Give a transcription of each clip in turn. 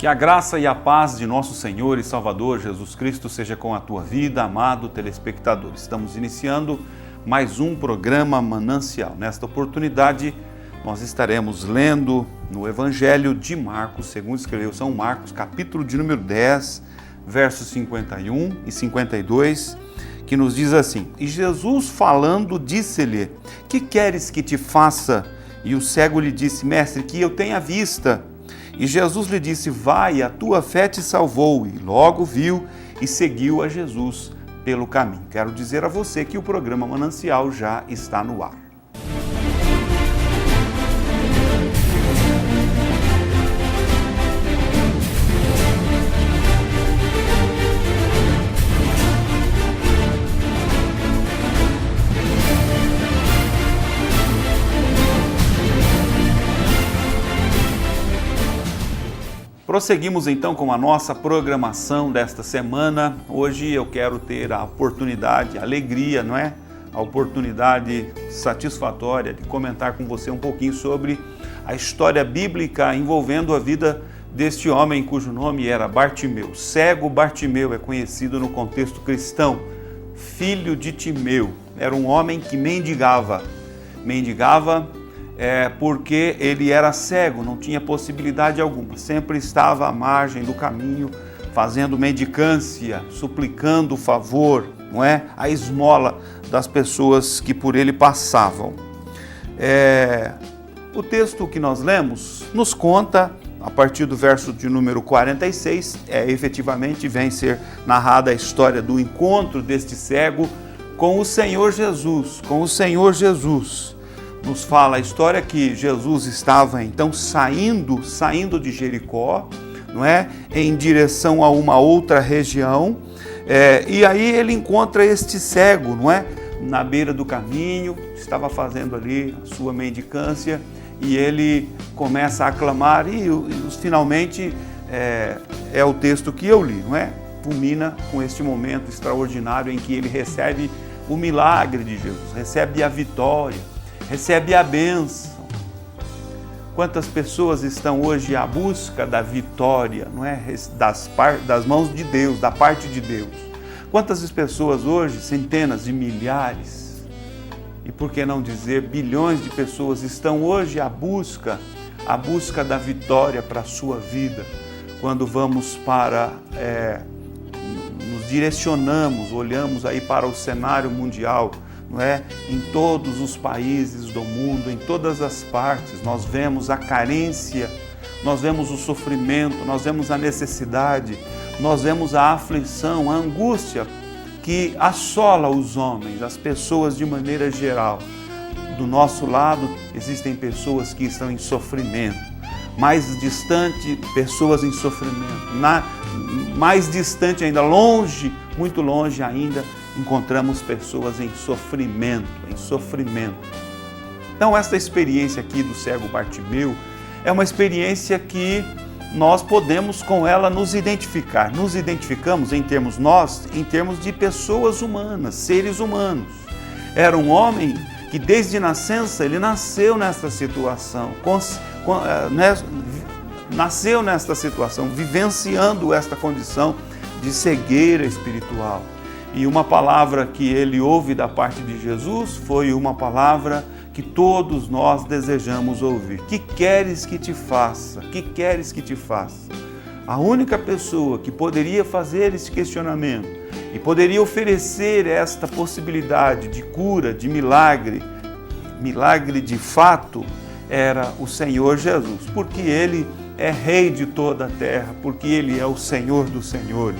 Que a graça e a paz de nosso Senhor e Salvador Jesus Cristo seja com a tua vida, amado telespectador. Estamos iniciando mais um programa Manancial. Nesta oportunidade, nós estaremos lendo no Evangelho de Marcos, segundo escreveu São Marcos, capítulo de número 10, versos 51 e 52, que nos diz assim: E Jesus falando disse-lhe: Que queres que te faça? E o cego lhe disse: Mestre, que eu tenha vista. E Jesus lhe disse: Vai, a tua fé te salvou. E logo viu e seguiu a Jesus pelo caminho. Quero dizer a você que o programa Manancial já está no ar. Prosseguimos então com a nossa programação desta semana. Hoje eu quero ter a oportunidade, a alegria, não é? A oportunidade satisfatória de comentar com você um pouquinho sobre a história bíblica envolvendo a vida deste homem cujo nome era Bartimeu. Cego Bartimeu é conhecido no contexto cristão, filho de Timeu. Era um homem que mendigava porque ele era cego, não tinha possibilidade alguma, sempre estava à margem do caminho, fazendo mendicância, suplicando o favor, não é? A esmola das pessoas que por ele passavam. O texto que nós lemos nos conta, a partir do verso de número 46, efetivamente vem ser narrada a história do encontro deste cego com o Senhor Jesus, Nos fala a história que Jesus estava então saindo de Jericó, não é? Em direção a uma outra região, e aí ele encontra este cego, não é? Na beira do caminho, estava fazendo ali a sua mendicância, e ele começa a clamar, e finalmente é o texto que eu li, não é? Culmina com este momento extraordinário em que ele recebe o milagre de Jesus, recebe a vitória, recebe a bênção. Quantas pessoas estão hoje à busca da vitória, não é? Das mãos de Deus, da parte de Deus. Quantas pessoas hoje, centenas de milhares, e por que não dizer bilhões de pessoas estão hoje à busca da vitória para a sua vida. Quando vamos nos direcionamos, olhamos aí para o cenário mundial, não é? Em todos os países do mundo, em todas as partes, nós vemos a carência, nós vemos o sofrimento, nós vemos a necessidade, nós vemos a aflição, a angústia que assola os homens, as pessoas de maneira geral. Do nosso lado existem pessoas que estão em sofrimento, mais distante, pessoas em sofrimento, mais distante ainda, longe, muito longe ainda, encontramos pessoas em sofrimento. Então esta experiência aqui do cego Bartimeu é uma experiência que nós podemos com ela nos identificar. Nos identificamos em termos de pessoas humanas, seres humanos. Era um homem que desde nascença ele nasceu nesta situação, vivenciando esta condição de cegueira espiritual. E uma palavra que ele ouve da parte de Jesus foi uma palavra que todos nós desejamos ouvir. Que queres que te faça? Que queres que te faça? A única pessoa que poderia fazer esse questionamento e poderia oferecer esta possibilidade de cura, de milagre de fato, era o Senhor Jesus, porque Ele é Rei de toda a terra, porque Ele é o Senhor dos senhores.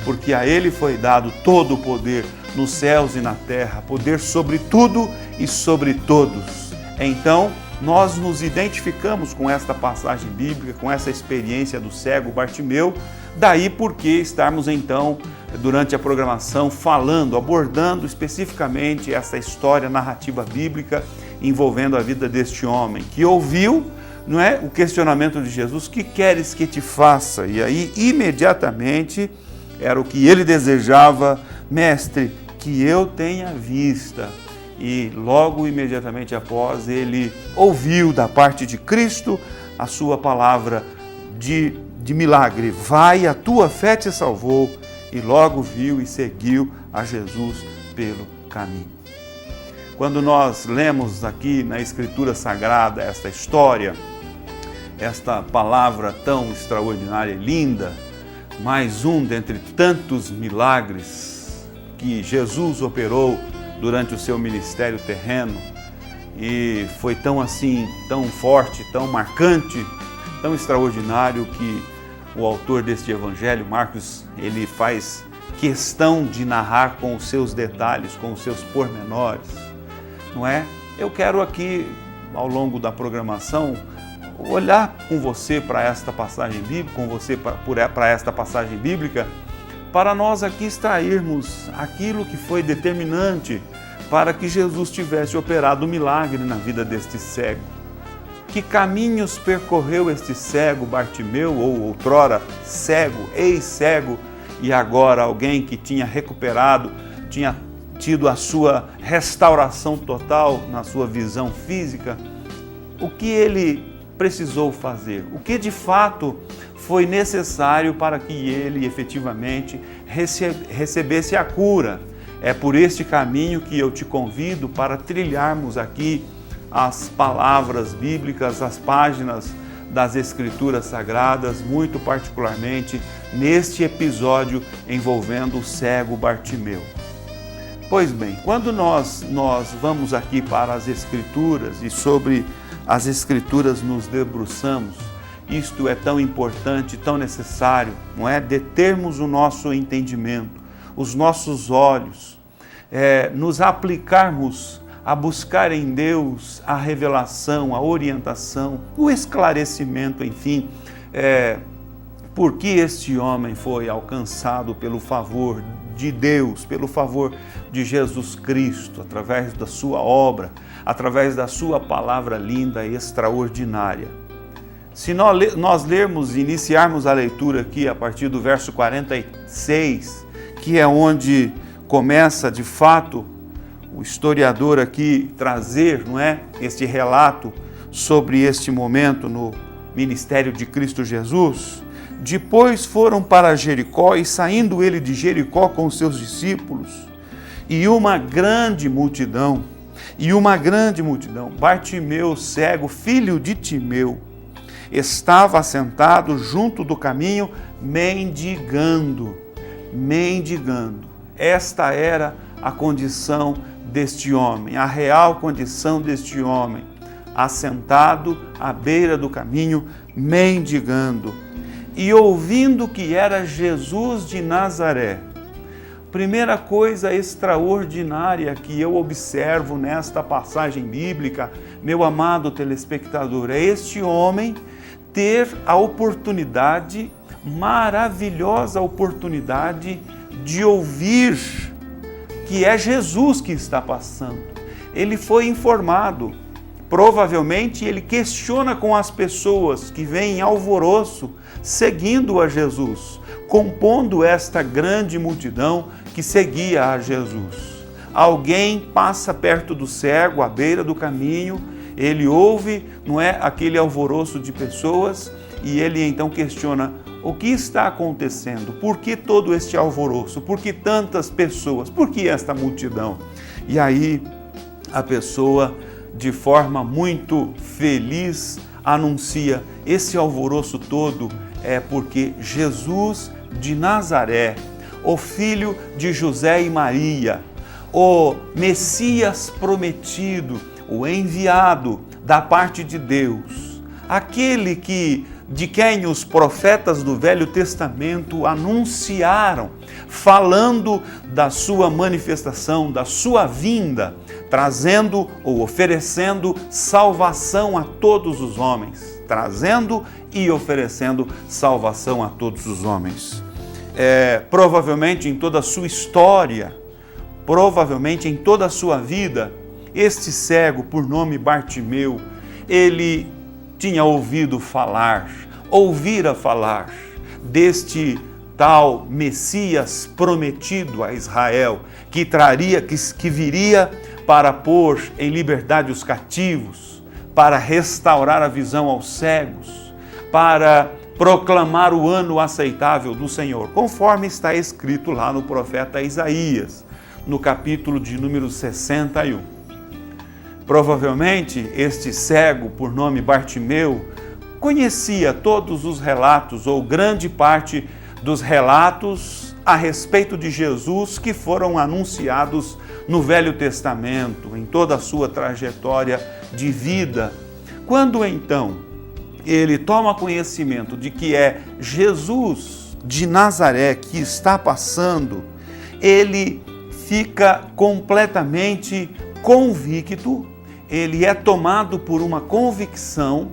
Porque a Ele foi dado todo o poder nos céus e na terra, poder sobre tudo e sobre todos. Então, nós nos identificamos com esta passagem bíblica, com essa experiência do cego Bartimeu, daí porque estarmos então, durante a programação, abordando especificamente essa história narrativa bíblica envolvendo a vida deste homem, que ouviu, não é, o questionamento de Jesus: que queres que te faça? E aí, imediatamente, era o que ele desejava: Mestre, que eu tenha vista. E logo, imediatamente após, ele ouviu da parte de Cristo a sua palavra de de milagre: vai, a tua fé te salvou. E logo viu e seguiu a Jesus pelo caminho. Quando nós lemos aqui na Escritura Sagrada esta história, esta palavra tão extraordinária e linda, mais um dentre tantos milagres que Jesus operou durante o seu ministério terreno, e foi tão assim, tão forte, tão marcante, tão extraordinário, que o autor deste evangelho, Marcos, ele faz questão de narrar com os seus detalhes, com os seus pormenores, não é? Eu quero aqui, ao longo da programação, olhar com você para esta passagem bíblica, para esta passagem bíblica, para nós aqui extrairmos aquilo que foi determinante para que Jesus tivesse operado um milagre na vida deste cego. Que caminhos percorreu este cego Bartimeu, ou outrora cego, ex-cego, e agora alguém que tinha recuperado, tinha tido a sua restauração total na sua visão física? O que ele precisou fazer? O que de fato foi necessário para que ele efetivamente recebesse a cura? É por este caminho que eu te convido para trilharmos aqui as palavras bíblicas, as páginas das Escrituras Sagradas, muito particularmente neste episódio envolvendo o cego Bartimeu. Pois bem, quando nós vamos aqui para as Escrituras e sobre as Escrituras nos debruçamos, isto é tão importante, tão necessário, não é? Determos o nosso entendimento, os nossos olhos, nos aplicarmos a buscar em Deus a revelação, a orientação, o esclarecimento, enfim, por que este homem foi alcançado pelo favor de Deus, pelo favor de Jesus Cristo, através da sua obra, através da sua palavra linda e extraordinária. Se nós lermos, iniciarmos a leitura aqui a partir do verso 46, que é onde começa de fato o historiador aqui trazer, não é, este relato sobre este momento no ministério de Cristo Jesus. Depois foram para Jericó, e saindo ele de Jericó com os seus discípulos, e uma grande multidão, Bartimeu, cego, filho de Timeu, estava assentado junto do caminho, mendigando. Esta era a condição deste homem, a real condição deste homem, assentado à beira do caminho, mendigando. E ouvindo que era Jesus de Nazaré. Primeira coisa extraordinária que eu observo nesta passagem bíblica, meu amado telespectador, é este homem ter a oportunidade, maravilhosa oportunidade, de ouvir que é Jesus que está passando. Ele foi informado. Provavelmente ele questiona com as pessoas que vêm em alvoroço, seguindo a Jesus, compondo esta grande multidão que seguia a Jesus. Alguém passa perto do cego, à beira do caminho, ele ouve, não é, aquele alvoroço de pessoas, e ele então questiona: o que está acontecendo? Por que todo este alvoroço? Por que tantas pessoas? Por que esta multidão? E aí a pessoa, de forma muito feliz, anuncia: esse alvoroço todo é porque Jesus de Nazaré, o filho de José e Maria, o Messias prometido, o enviado da parte de Deus, aquele de quem os profetas do Velho Testamento anunciaram, falando da sua manifestação, da sua vinda, trazendo ou oferecendo salvação a todos os homens, trazendo e oferecendo salvação a todos os homens. Provavelmente em toda a sua história, provavelmente em toda a sua vida, este cego, por nome Bartimeu, ele tinha ouvira falar deste tal Messias prometido a Israel, que viria para pôr em liberdade os cativos, para restaurar a visão aos cegos, para proclamar o ano aceitável do Senhor, conforme está escrito lá no profeta Isaías, no capítulo de número 61. Provavelmente este cego, por nome Bartimeu, conhecia todos os relatos, ou grande parte dos relatos a respeito de Jesus que foram anunciados no Velho Testamento, em toda a sua trajetória de vida. Quando então ele toma conhecimento de que é Jesus de Nazaré que está passando, ele fica completamente convicto, ele é tomado por uma convicção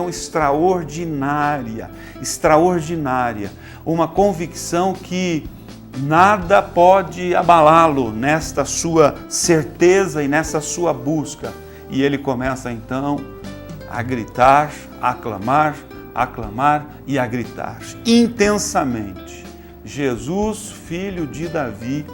extraordinária, uma convicção que nada pode abalá-lo nesta sua certeza e nessa sua busca. E ele começa então a gritar, a aclamar e a gritar intensamente: Jesus, filho de Davi,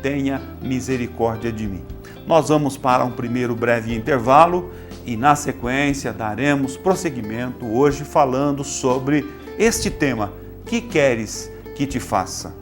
tenha misericórdia de mim. Nós vamos para um primeiro breve intervalo e na sequência daremos prosseguimento hoje falando sobre este tema: que queres que te faça?